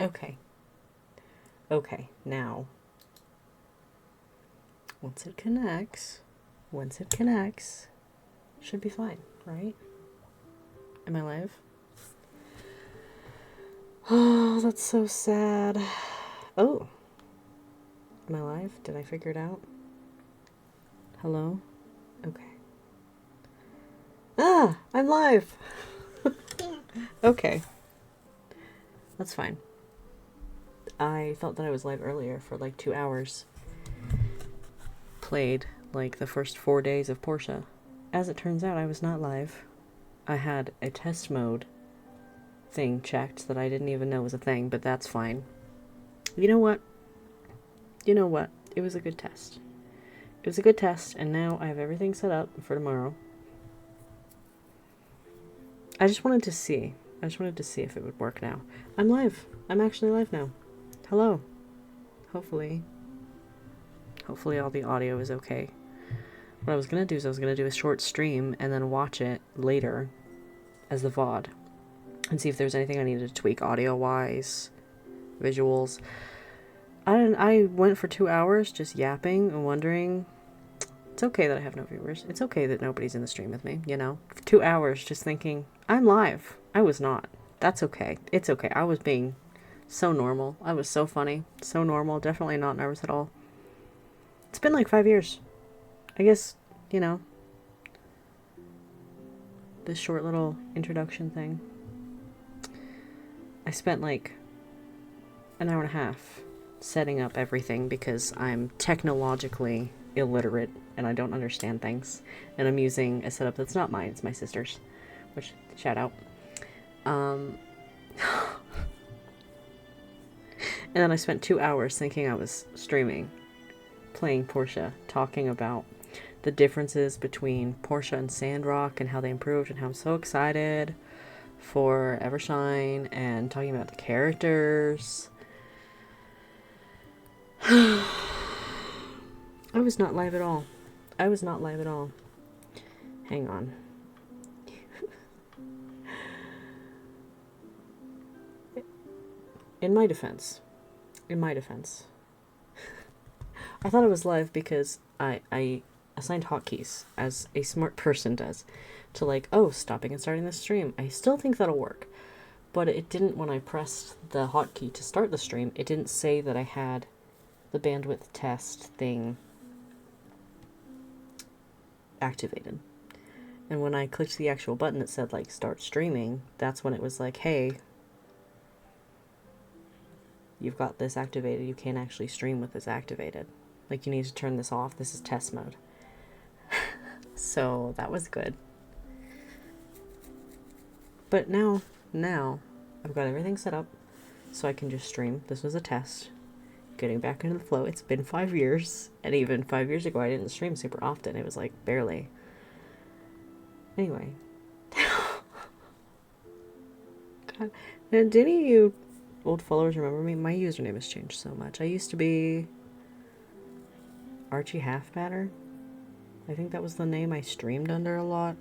Okay. Okay, now, once it connects, should be fine, right? Am I live? Oh, that's so sad. Oh. Am I live? Did I figure it out? Hello? Okay. Ah! I'm live! Okay. That's fine. I thought that I was live earlier for like 2 hours. Played like the first 4 days of Portia. As it turns out, I was not live. I had a test mode thing checked that I didn't even know was a thing, but that's fine. You know what? It was a good test. It was a good test, and now I have everything set up for tomorrow. I just wanted to see if it would work now. I'm live. I'm actually live now. Hello. Hopefully all the audio is okay. What I was going to do is I was going to do a short stream and then watch it later as the VOD and see if there's anything I needed to tweak audio-wise, visuals. I went for 2 hours just yapping and wondering. It's okay that I have no viewers. It's okay that nobody's in the stream with me, you know? For 2 hours just thinking, I'm live. I was not. That's okay. It's okay. I was being so normal. I was so funny. So normal. Definitely not nervous at all. It's been like 5 years. I guess, you know, this short little introduction thing. I spent like an hour and a half setting up everything because I'm technologically illiterate and I don't understand things. And I'm using a setup that's not mine, it's my sister's. Which, shout out. And then I spent 2 hours thinking I was streaming, playing Portia, talking about the differences between Portia and Sandrock and how they improved and how I'm so excited for Evershine and talking about the characters. I was not live at all. Hang on. In my defense, I thought I was live because I assigned hotkeys, as a smart person does, to like, oh, stopping and starting the stream. I still think that'll work, but it didn't when I pressed the hotkey to start the stream. It didn't say that I had the bandwidth test thing activated. And when I clicked the actual button that said like start streaming, that's when it was like, hey, you've got this activated. You can't actually stream with this activated. Like, you need to turn this off. This is test mode. So that was good. But now I've got everything set up so I can just stream. This was a test. Getting back into the flow. It's been 5 years. And even 5 years ago, I didn't stream super often. It was like barely. Anyway. God. Now, did any of you old followers remember me? My username has changed so much. I used to be Archie Halfbatter. I think that was the name I streamed under a lot.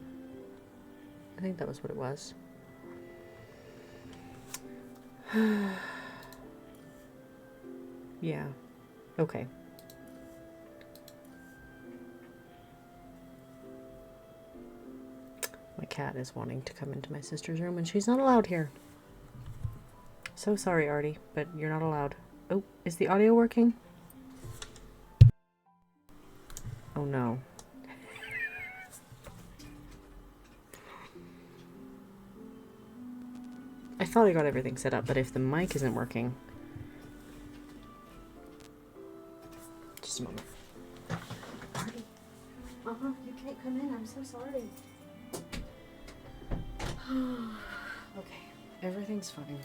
I think that was what it was. Yeah. Okay. My cat is wanting to come into my sister's room and she's not allowed here. So sorry, Artie, but you're not allowed. Oh, is the audio working? Oh no. I thought I got everything set up, but if the mic isn't working... Just a moment. Artie? You can't come in. I'm so sorry. Okay, everything's fine.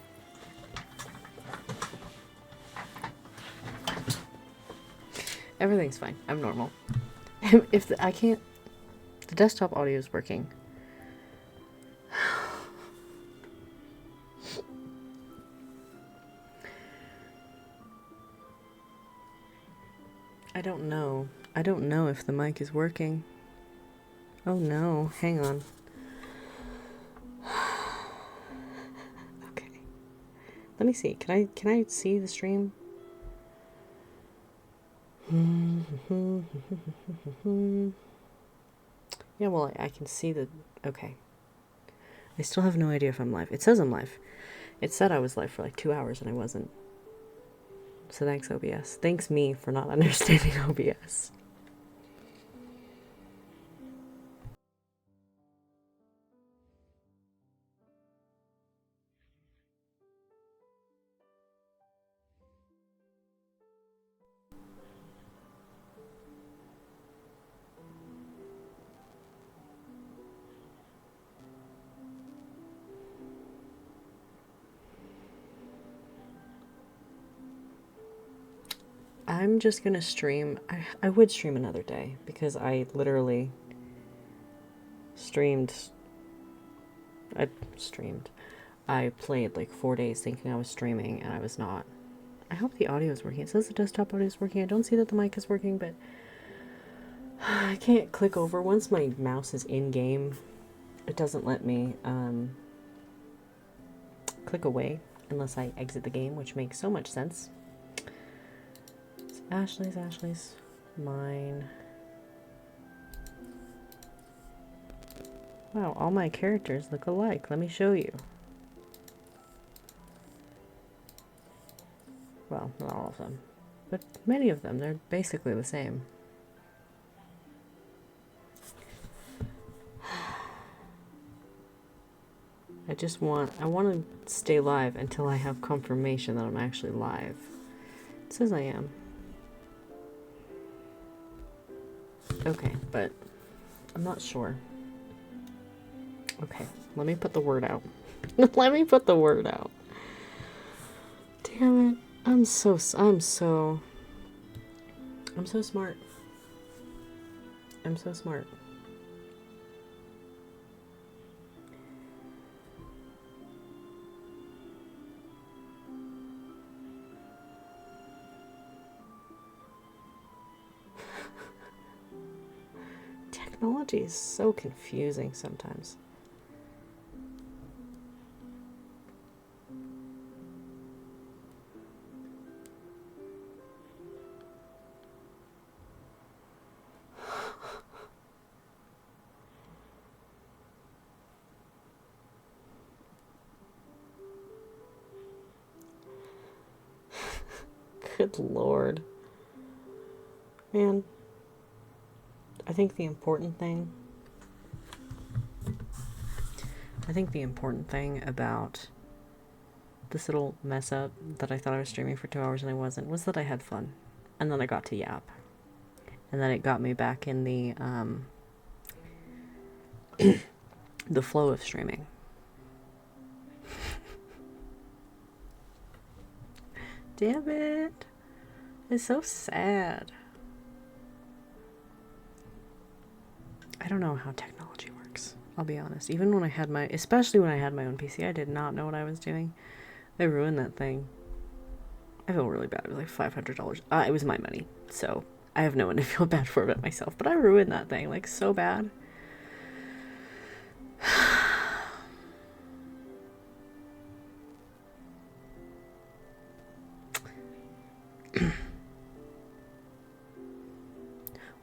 Everything's fine. I'm normal. If I can't... The desktop audio is working. I don't know. I don't know if the mic is working. Oh no, hang on. Let me see. Can I see the stream? Yeah, well, I can see the... Okay. I still have no idea if I'm live. It says I'm live. It said I was live for like 2 hours and I wasn't. So thanks, OBS. Thanks me for not understanding OBS. I'm just gonna stream. I would stream another day because I literally streamed. I played like 4 days thinking I was streaming and I was not. I hope the audio is working. It says the desktop audio is working. I don't see that the mic is working, but I can't click over. Once my mouse is in game, it doesn't let me click away unless I exit the game, which makes so much sense. It's Ashley's, mine. Wow, all my characters look alike. Let me show you. Well, not all of them, but many of them. They're basically the same. I want to stay live until I have confirmation that I'm actually live. It says I am. Okay, but I'm not sure. Okay, let me put the word out. Let me put the word out. Damn it. I'm so smart. I'm so smart. Technology is so confusing sometimes. Good Lord. Man, I think the important thing about this little mess up that I thought I was streaming for 2 hours and I wasn't was that I had fun. And then I got to yap. And then it got me back in the the flow of streaming. Damn it. It's so sad. I don't know how technology works. I'll be honest. Even when I had especially when I had my own PC, I did not know what I was doing. They ruined that thing. I feel really bad. It was like $500. It was my money, so I have no one to feel bad for but myself. But I ruined that thing, like, so bad.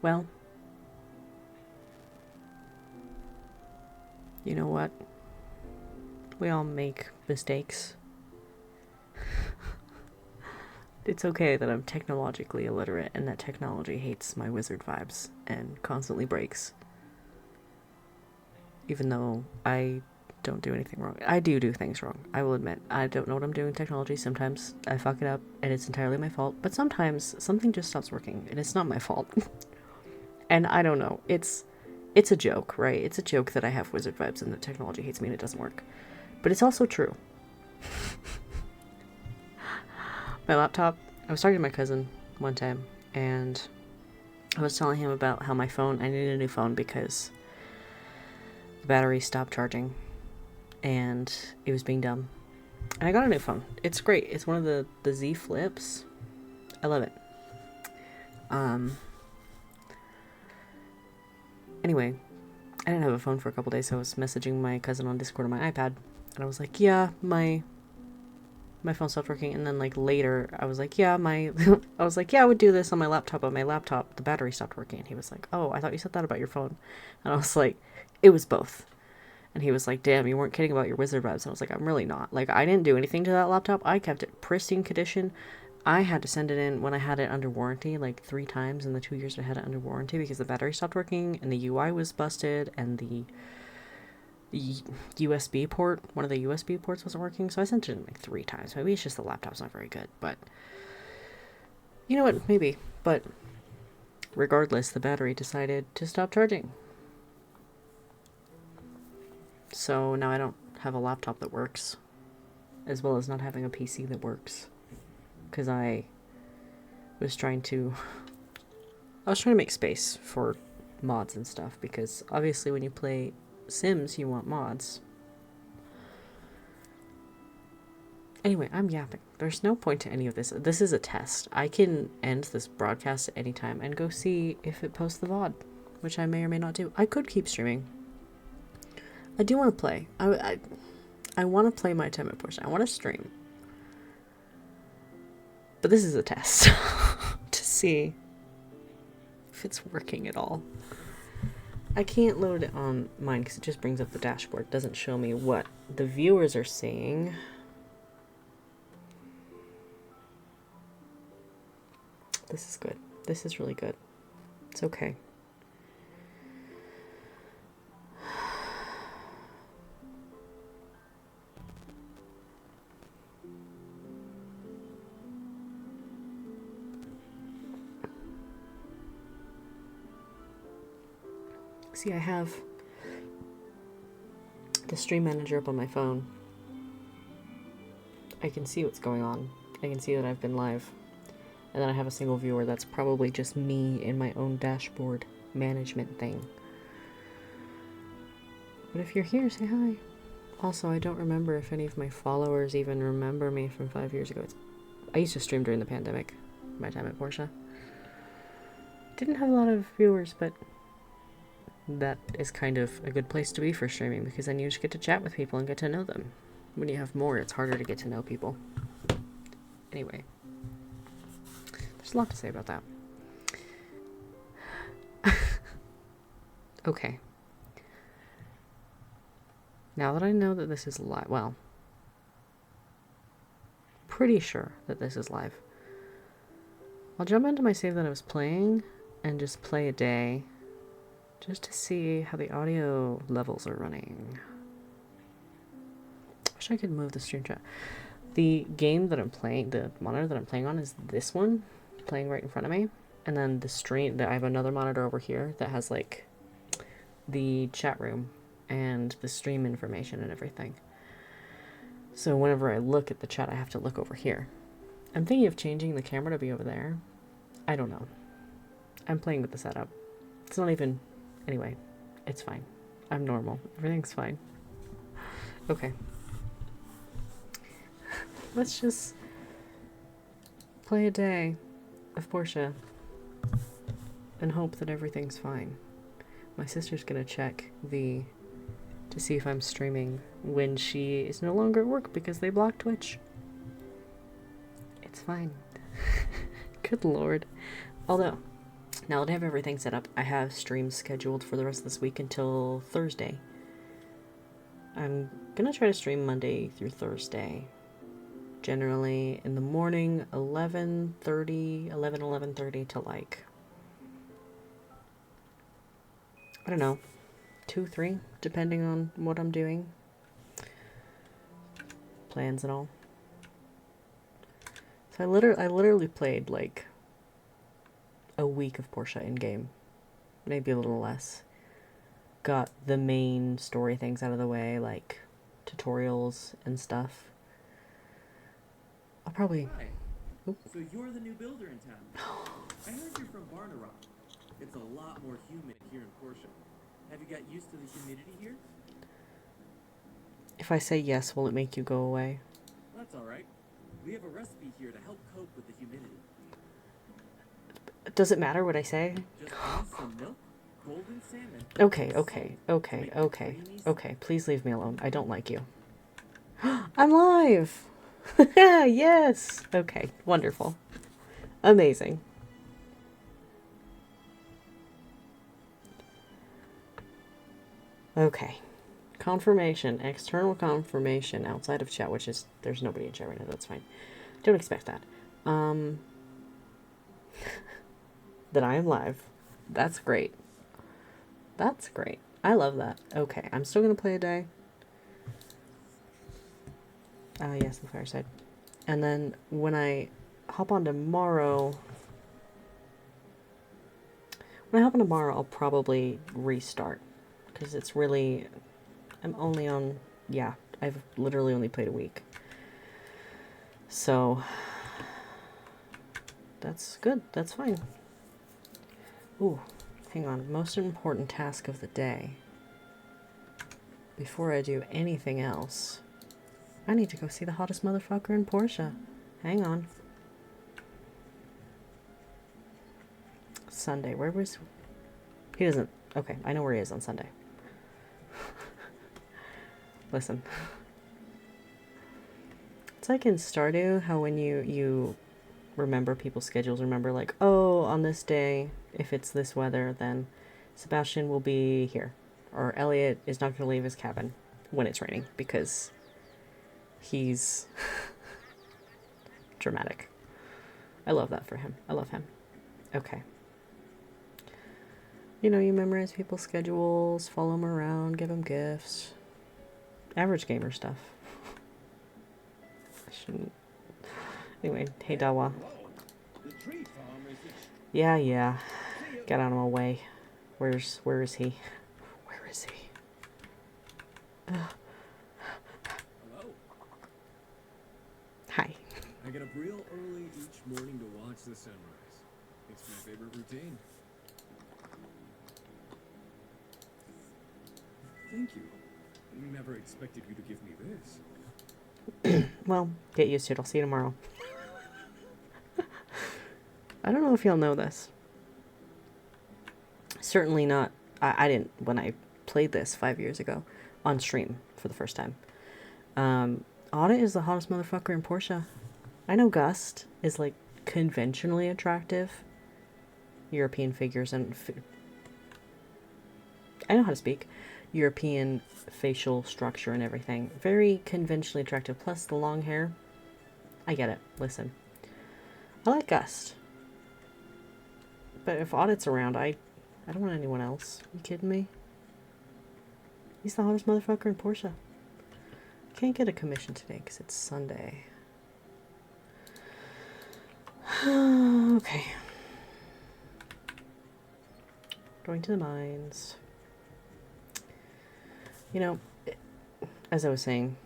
Well, you know what? We all make mistakes. It's okay that I'm technologically illiterate and that technology hates my wizard vibes and constantly breaks. Even though I don't do anything wrong. I do things wrong. I will admit. I don't know what I'm doing with technology. Sometimes I fuck it up and it's entirely my fault. But sometimes something just stops working and it's not my fault. And I don't know. It's a joke, right? It's a joke that I have wizard vibes and that technology hates me and it doesn't work. But it's also true. My laptop, I was talking to my cousin one time and I was telling him about how I needed a new phone because the battery stopped charging and it was being dumb. And I got a new phone. It's great. It's one of the Z Flips. I love it. Anyway, I didn't have a phone for a couple days, so I was messaging my cousin on Discord on my iPad. And I was like, yeah, my my phone stopped working, and then like later I was like, yeah, my I was like, yeah, I would do this on my laptop, but my laptop, the battery stopped working. And he was like, oh, I thought you said that about your phone. And I was like, it was both. And he was like, damn, you weren't kidding about your wizard vibes. And I was like, I'm really not. Like, I didn't do anything to that laptop. I kept it pristine condition. I had to send it in when I had it under warranty like 3 times in the 2 years I had it under warranty, because the battery stopped working and the UI was busted and the USB port, one of the USB ports wasn't working. So I sent it in like 3 times. Maybe it's just the laptop's not very good, but you know what? Maybe. But regardless, the battery decided to stop charging. So now I don't have a laptop that works, as well as not having a PC that works. Because I was trying to make space for mods and stuff, because obviously when you play Sims you want mods. Anyway, I'm yapping. There's no point to any of this. This is a test. I can end this broadcast at any time and go see if it posts the VOD, which I may or may not do. I could keep streaming. I do want to play. I want to play my time at Portia. I want to stream. But this is a test to see if it's working at all. I can't load it on mine because it just brings up the dashboard. It doesn't show me what the viewers are seeing. This is good. This is really good. It's okay. See, I have the stream manager up on my phone. I can see what's going on. I can see that I've been live. And then I have a single viewer that's probably just me in my own dashboard management thing. But if you're here, say hi. Also, I don't remember if any of my followers even remember me from 5 years ago. I used to stream during the pandemic, my time at Portia. Didn't have a lot of viewers, but that is kind of a good place to be for streaming, because then you just get to chat with people and get to know them. When you have more, it's harder to get to know people. Anyway, there's a lot to say about that. Okay. Now that I know that this is live, well, pretty sure that this is live, I'll jump into my save that I was playing and just play a day, just to see how the audio levels are running. Wish I could move the stream chat. The game that I'm playing, the monitor that I'm playing on is this one, playing right in front of me. And then the stream, I have another monitor over here that has like the chat room and the stream information and everything. So whenever I look at the chat, I have to look over here. I'm thinking of changing the camera to be over there. I don't know. I'm playing with the setup. It's not even... Anyway, it's fine. I'm normal. Everything's fine. Okay. Let's just play a day of Portia and hope that everything's fine. My sister's gonna check to see if I'm streaming when she is no longer at work because they blocked Twitch. It's fine. Good lord. Although, now that I have everything set up, I have streams scheduled for the rest of this week until Thursday. I'm gonna try to stream Monday through Thursday. Generally in the morning, 11:30 to like, I don't know, 2, 3, depending on what I'm doing. Plans and all. So I literally played like a week of Portia in-game. Maybe a little less. Got the main story things out of the way, like tutorials and stuff. I'll probably... Hi. So you're the new builder in town. I heard you're from Barnarock. It's a lot more humid here in Portia. Have you got used to the humidity here? If I say yes, will it make you go away? That's alright. We have a recipe here to help cope with the humidity. Does it matter what I say? Just add some milk, golden salmon... Okay. Please leave me alone. I don't like you. I'm live! Yes! Okay, wonderful. Amazing. Okay. Confirmation. External confirmation outside of chat, which is... There's nobody in chat right now. That's fine. Don't expect that. That I am live. That's great. That's great. I love that. Okay, I'm still going to play a day. Yes, the fireside. And then when I hop on tomorrow... When I hop on tomorrow, I'll probably restart. Because it's really... I'm only on... Yeah, I've literally only played a week. So... That's good. That's fine. Ooh, hang on. Most important task of the day. Before I do anything else, I need to go see the hottest motherfucker in Portia. Hang on. Sunday. Where was... He doesn't... Okay, I know where he is on Sunday. Listen. It's like in Stardew, how when you remember people's schedules, remember like, oh, on this day, if it's this weather, then Sebastian will be here. Or Elliot is not going to leave his cabin when it's raining, because he's dramatic. I love that for him. I love him. Okay. You know, you memorize people's schedules, follow them around, give them gifts. Average gamer stuff. I shouldn't. Anyway, hey Dawa. Yeah. Get out of my way. Where is he? Where is he? Hello. Hi. I get up real early each morning to watch the sunrise. It's my favorite routine. Thank you. Never expected you to give me this. Well, get used to it. I'll see you tomorrow. I don't know if you'll know this. Certainly not. I didn't when I played this 5 years ago on stream for the first time. Audit is the hottest motherfucker in Portia. I know Gust is like conventionally attractive. European figures and... I know how to speak. European facial structure and everything. Very conventionally attractive. Plus the long hair. I get it. Listen. I like Gust. But if Audit's around, I don't want anyone else. You kidding me? He's the hottest motherfucker in Portia. Can't get a commission today because it's Sunday. Okay. Going to the mines. You know, as I was saying,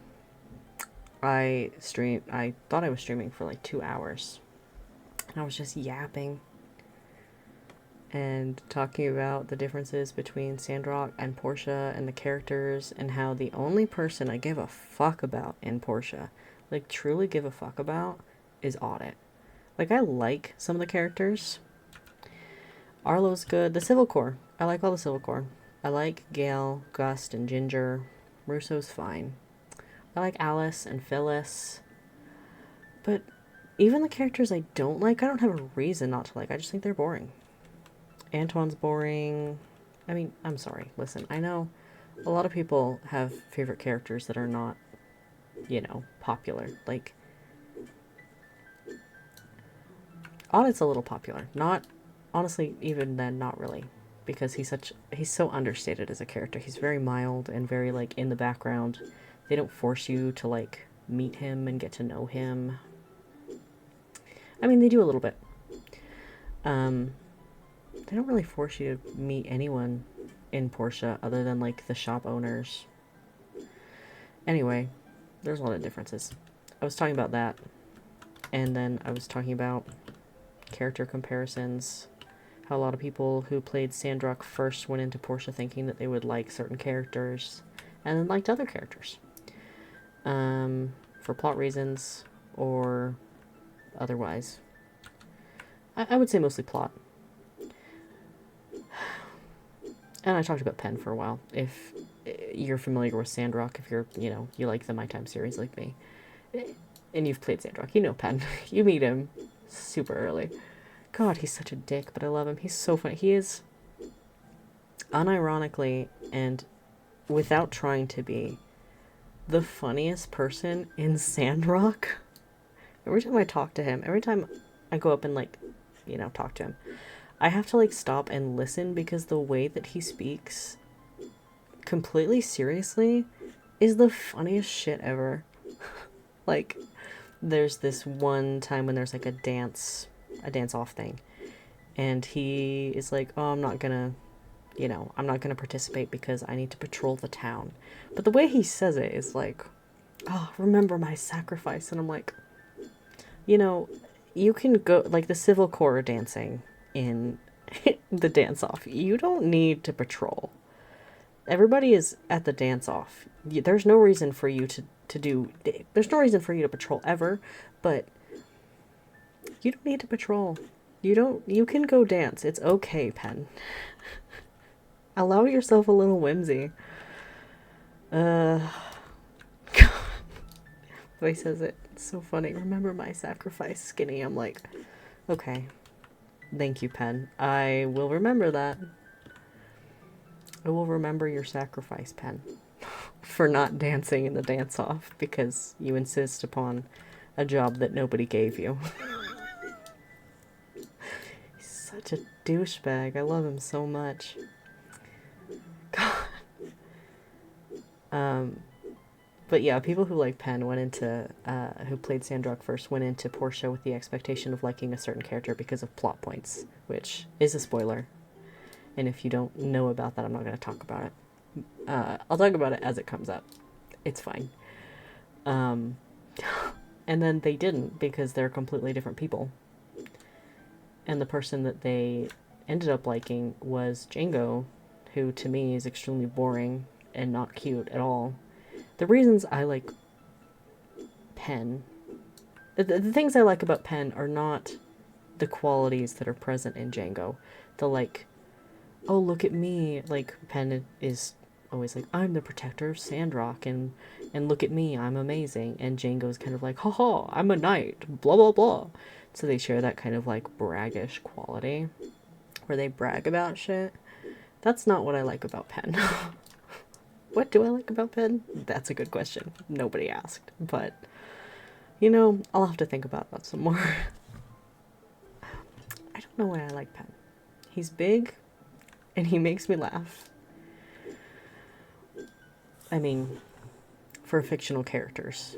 I thought I was streaming for like 2 hours. And I was just yapping and talking about the differences between Sandrock and Portia and the characters, and how the only person I give a fuck about in Portia, like truly give a fuck about, is Audit. Like, I like some of the characters. Arlo's good. The Civil Corps. I like all the Civil Corps. I like Gale, Gust, and Ginger. Russo's fine. I like Alice and Phyllis. But even the characters I don't like, I don't have a reason not to like. I just think they're boring. Antoine's boring. I mean, I'm sorry. Listen, I know a lot of people have favorite characters that are not, you know, popular. Like, Audit's a little popular. Not, honestly, even then, not really. Because he's so understated as a character. He's very mild and very, like, in the background. They don't force you to, like, meet him and get to know him. I mean, they do a little bit. They don't really force you to meet anyone in Portia other than, like, the shop owners. Anyway, there's a lot of differences. I was talking about that. And then I was talking about character comparisons. How a lot of people who played Sandrock first went into Portia thinking that they would like certain characters, and then liked other characters. For plot reasons, or otherwise. I would say mostly plot. And I talked about Penn for a while. If you're familiar with Sandrock, if you're, you know, you like the My Time series like me. And you've played Sandrock. You know Pen. You meet him super early. God, he's such a dick, but I love him. He's so funny. He is, unironically and without trying to be, the funniest person in Sandrock. Every time I talk to him, every time I go up and, like, you know, talk to him, I have to, like, stop and listen because the way that he speaks completely seriously is the funniest shit ever. Like, there's this one time when there's, like, a dance-off thing, and he is like, oh, I'm not gonna participate because I need to patrol the town. But the way he says it is like, oh, remember my sacrifice. And I'm like, you know, you can go, like, the civil corps dancing in the dance-off. You don't need to patrol. Everybody is at the dance-off. There's no reason for you there's no reason for you to patrol ever, but you don't need to patrol. You can go dance. It's okay, Pen. Allow yourself a little whimsy. The way he says it, it's so funny. Remember my sacrifice, Skinny. I'm like, okay. Thank you, Pen. I will remember that. I will remember your sacrifice, Pen. For not dancing in the dance-off because you insist upon a job that nobody gave you. He's such a douchebag. I love him so much. God. But yeah, people who like Pen went into, who played Sandrock first, went into Portia with the expectation of liking a certain character because of plot points, which is a spoiler. And if you don't know about that, I'm not going to talk about it. I'll talk about it as it comes up. It's fine. And then they didn't because they're completely different people. And the person that they ended up liking was Django, who to me is extremely boring and not cute at all. The reasons I like Pen, the things I like about Pen are not the qualities that are present in Django. The, like, oh, look at me. Like, Pen is always like, I'm the protector of Sandrock, and look at me, I'm amazing. And Django's kind of like, haha, I'm a knight, blah, blah, blah. So they share that kind of, like, braggish quality, where they brag about shit. That's not what I like about Pen. What do I like about Pen? That's a good question. Nobody asked. But, you know, I'll have to think about that some more. I don't know why I like Pen. He's big, and he makes me laugh. I mean, for fictional characters,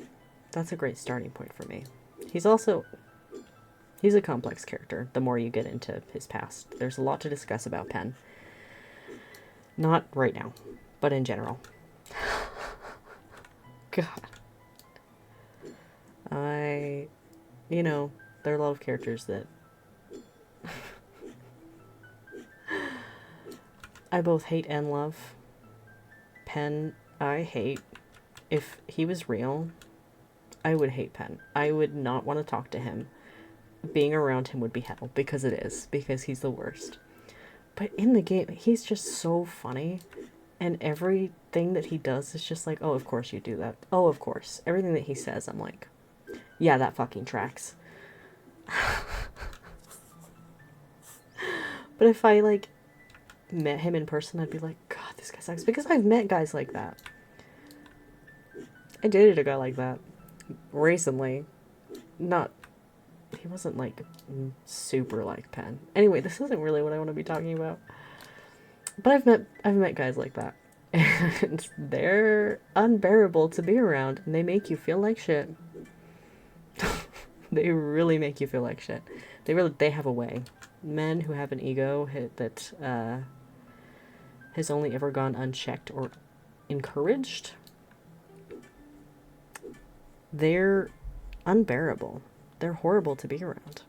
that's a great starting point for me. He's a complex character, the more you get into his past. There's a lot to discuss about Pen. Not right now, but in general. God. You know, there are a lot of characters that I both hate and love. Pen, I hate. If he was real, I would hate Pen. I would not want to talk to him. Being around him would be hell, because it is, because he's the worst. But in the game, he's just so funny, and everything that he does is just like, oh, of course you do that. Oh, of course. Everything that he says, I'm like, yeah, that fucking tracks. But if I, like, met him in person, I'd be like, God, this guy sucks. Because I've met guys like that. I dated a guy like that recently. He wasn't, like, super like Pen. Anyway, this isn't really what I want to be talking about. But I've met guys like that. And they're unbearable to be around, and they make you feel like shit. They really make you feel like shit. They have a way. Men who have an ego that has only ever gone unchecked or encouraged, they're unbearable. They're horrible to be around.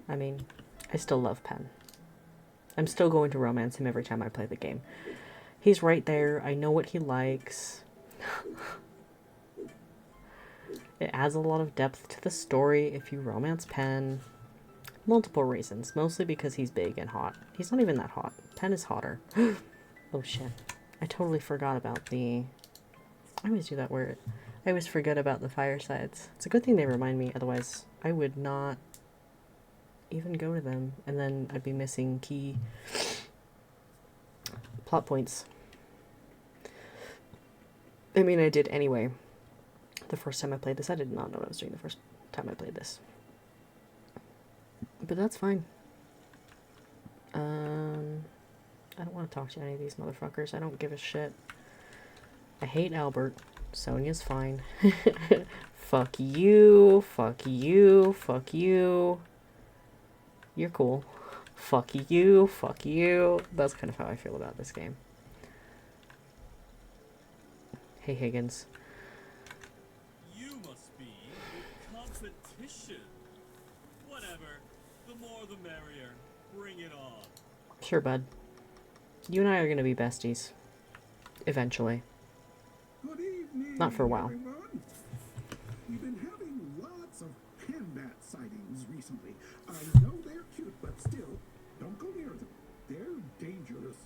I mean, I still love Pen. I'm still going to romance him every time I play the game. He's right there. I know what he likes. It adds a lot of depth to the story if you romance Pen. Multiple reasons. Mostly because he's big and hot. He's not even that hot. Pen is hotter. Oh shit. I totally forgot about the... I always do that word. I always forget about the firesides. It's a good thing they remind me, otherwise I would not even go to them, and then I'd be missing key plot points. I mean, I did anyway. The first time I played this, I did not know what I was doing the first time I played this. But that's fine. I don't want to talk to any of these motherfuckers. I don't give a shit. I hate Albert. Sonia's fine. Fuck you. Fuck you. Fuck you. You're cool. Fuck you. Fuck you. That's kind of how I feel about this game. Hey, Higgins. You must be the competition. Whatever. The more the merrier. Bring it on. Sure, bud. You and I are going to be besties. Eventually. Good evening, Not for a while. everyone. We've been having lots of penbat sightings recently. I know they're cute, but still, don't go near them. They're dangerous.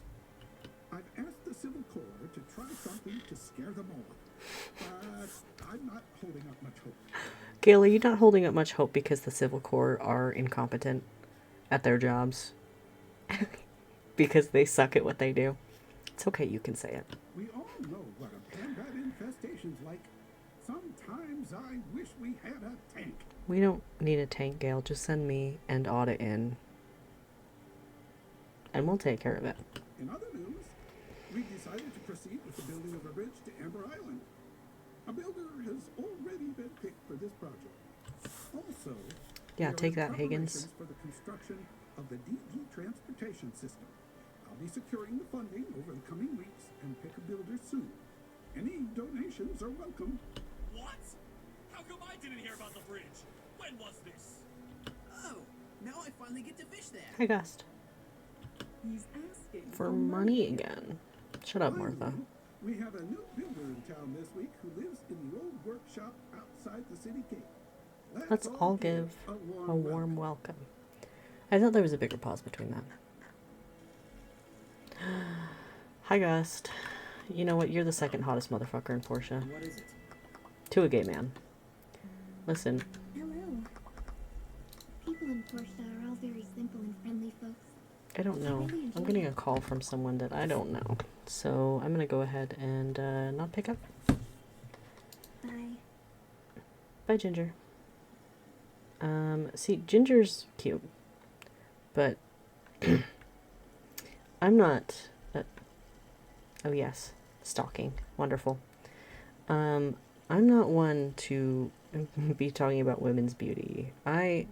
I've asked the Civil Corps to try something to scare them off, but I'm not holding up much hope. Gail, are you not holding up much hope because the Civil Corps are incompetent at their jobs? Because they suck at what they do? It's okay, you can say it. We all know what a penbat infestation's like. Sometimes I wish we had a tank. We don't need a tank, Gail. Just send me and Audit in. And we'll take care of it. In other news, we've decided to proceed with the building of a bridge to Amber Island. A builder has already been picked for this project. Also, Yeah, we are take in that, Higgins. preparations for the construction of the DG transportation system. I'll be securing the funding over the coming weeks and pick a builder soon. Any donations are welcome. What? How come I didn't hear about the bridge? When was this? Oh, now I finally get to fish there. Hi, Gust. He's asking For money again. Shut up, Martha. Finally, we have a new builder in town this week who lives in the old workshop outside the city gate. Let's all give a warm welcome. I thought there was a bigger pause between that. Hi, Gust. You know what? You're the second hottest motherfucker in Portia. What is it? To a gay man. Listen, Hello. People in Portia are all very simple and friendly folks. I don't know. I'm getting a call from someone that I don't know. So I'm gonna go ahead and not pick up. Bye. Bye, Ginger. See, Ginger's cute. But I'm not... oh, yes. Stalking. Wonderful. I'm not one to be talking about women's beauty.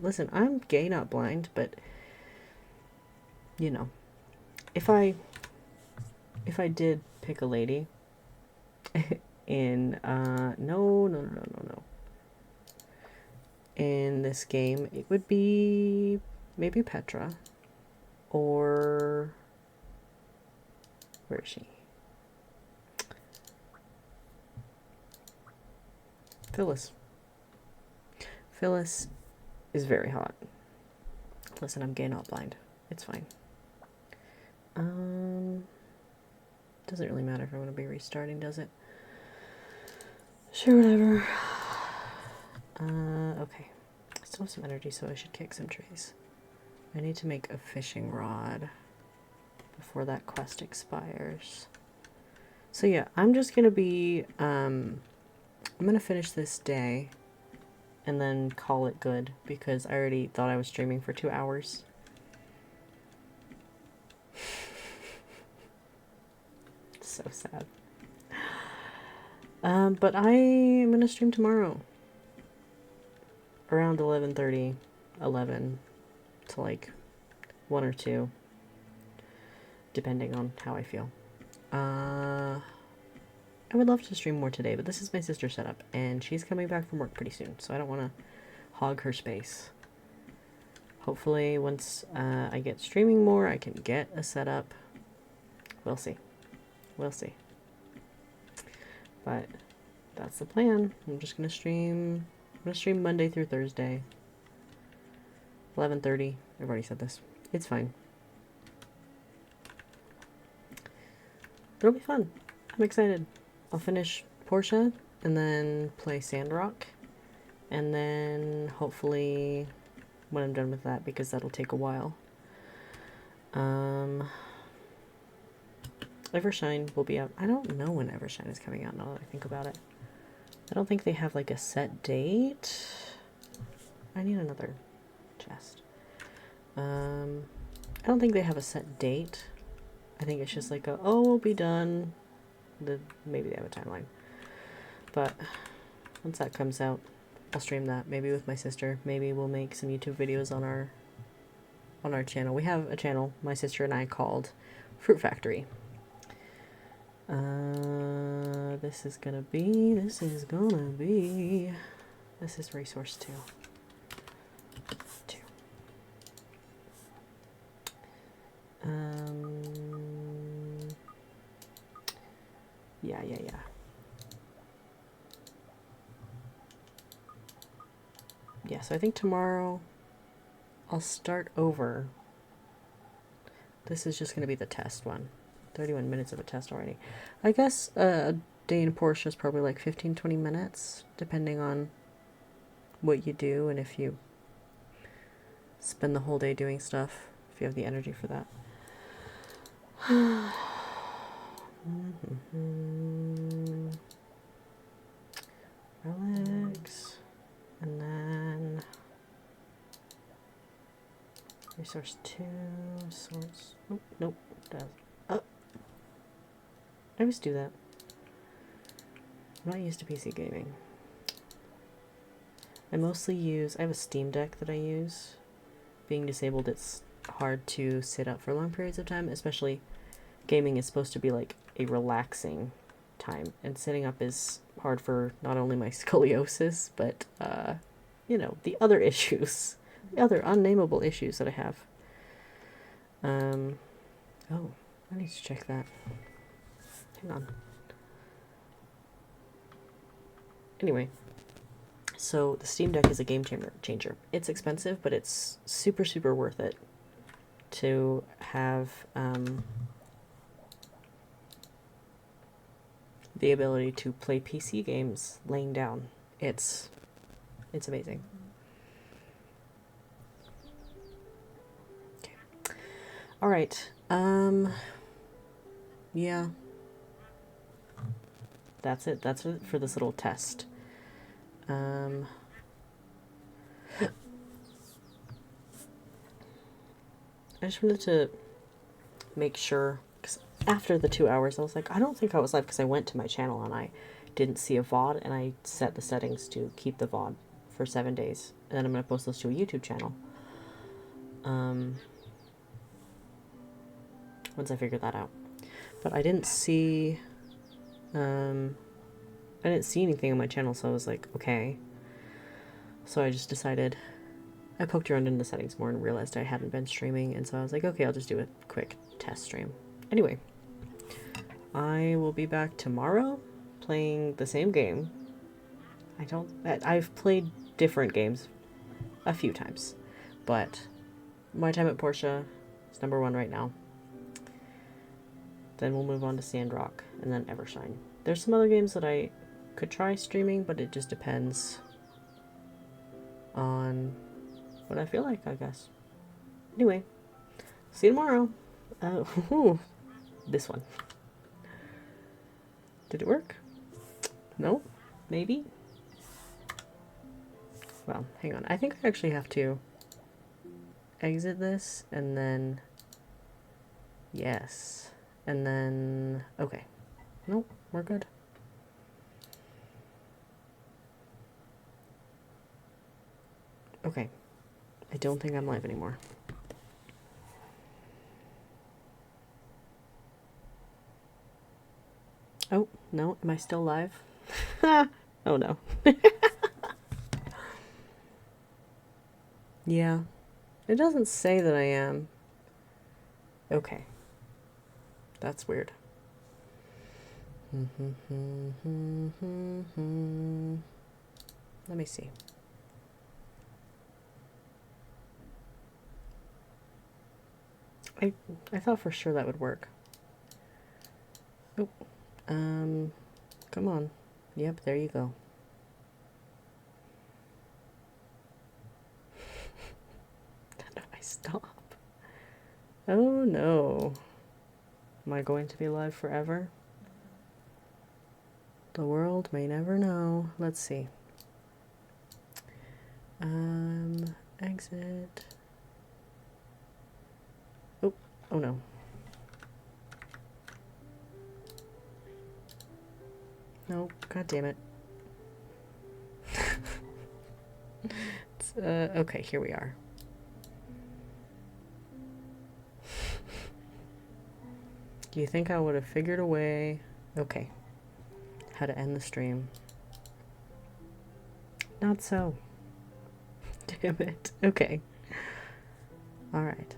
Listen, I'm gay, not blind, but... You know, if I did pick a lady in, no. In this game, it would be maybe Petra, or, where is she? Phyllis. Phyllis is very hot. Listen, I'm gay, not blind. It's fine. Doesn't really matter if I'm going to be restarting, does it? Sure, whatever. Okay. I still have some energy, so I should kick some trees. I need to make a fishing rod before that quest expires. So yeah, I'm just going to be, I'm going to finish this day and then call it good because I already thought I was streaming for 2 hours. So sad. But I am gonna stream tomorrow around 11:30, 11 to like 1 or 2, depending on how I feel. I would love to stream more today, but this is my sister's setup, and she's coming back from work pretty soon, so I don't want to hog her space. Hopefully, once I get streaming more, I can get a setup. We'll see. We'll see. But that's the plan. I'm just gonna stream. I'm gonna stream Monday through Thursday. 11:30. I've already said this. It's fine. It'll be fun. I'm excited. I'll finish Portia and then play Sandrock. And then hopefully when I'm done with that, because that'll take a while. Evershine will be out. I don't know when Evershine is coming out now that I think about it. I don't think they have like a set date. I need another chest. I don't think they have a set date. I think it's just like a, oh, we'll be done. Maybe they have a timeline. But once that comes out, I'll stream that. Maybe with my sister. Maybe we'll make some YouTube videos on our channel. We have a channel, my sister and I, called Fruit Factory. This is resource 2. Yeah. Yeah, so I think tomorrow I'll start over. This is just going to be the test one. 31 minutes of a test already. I guess a day in Portia is probably like 15-20 minutes, depending on what you do and if you spend the whole day doing stuff, if you have the energy for that. Relics. And then resource 2, source. Oh, nope. Does. Oh. I always do that. I'm not used to PC gaming. I have a Steam Deck that I use. Being disabled, it's hard to sit up for long periods of time, especially gaming is supposed to be like a relaxing time, and sitting up is hard for not only my scoliosis, but, you know, the other issues, the other unnameable issues that I have. Oh, I need to check that. Hang on. Anyway, so the Steam Deck is a game changer. It's expensive, but it's super, super worth it to have the ability to play PC games laying down. It's amazing. Okay. All right. Yeah. That's it. That's it for this little test. I just wanted to make sure, because after the 2 hours, I was like, I don't think I was live, because I went to my channel and I didn't see a VOD, and I set the settings to keep the VOD for 7 days, and then I'm going to post those to a YouTube channel. Once I figured that out. But I didn't see anything on my channel, so I was like, okay. So I just decided, I poked around in the settings more and realized I hadn't been streaming, and so I was like, okay, I'll just do a quick test stream. Anyway, I will be back tomorrow playing the same game. I've played different games a few times, but my time at Portia is #1 right now. Then we'll move on to Sandrock, and then Evershine. There's some other games that I could try streaming, but it just depends on what I feel like, I guess. Anyway, see you tomorrow. This one. Did it work? No? Maybe? Well, hang on. I think I actually have to exit this, and then... Yes. And then... Okay. Nope, we're good. Okay. I don't think I'm live anymore. Oh, no. Am I still live? Oh, no. Yeah. It doesn't say that I am. Okay. That's weird. Let me see. I thought for sure that would work. Oh, come on. Yep, there you go. How do I stop? Oh no. Am I going to be live forever? The world may never know. Let's see. Exit. Oh, oh no. Nope, god damn it. Okay, here we are. Do you think I would have figured a way? Okay. How to end the stream. Not so. Damn it. Okay. Alright.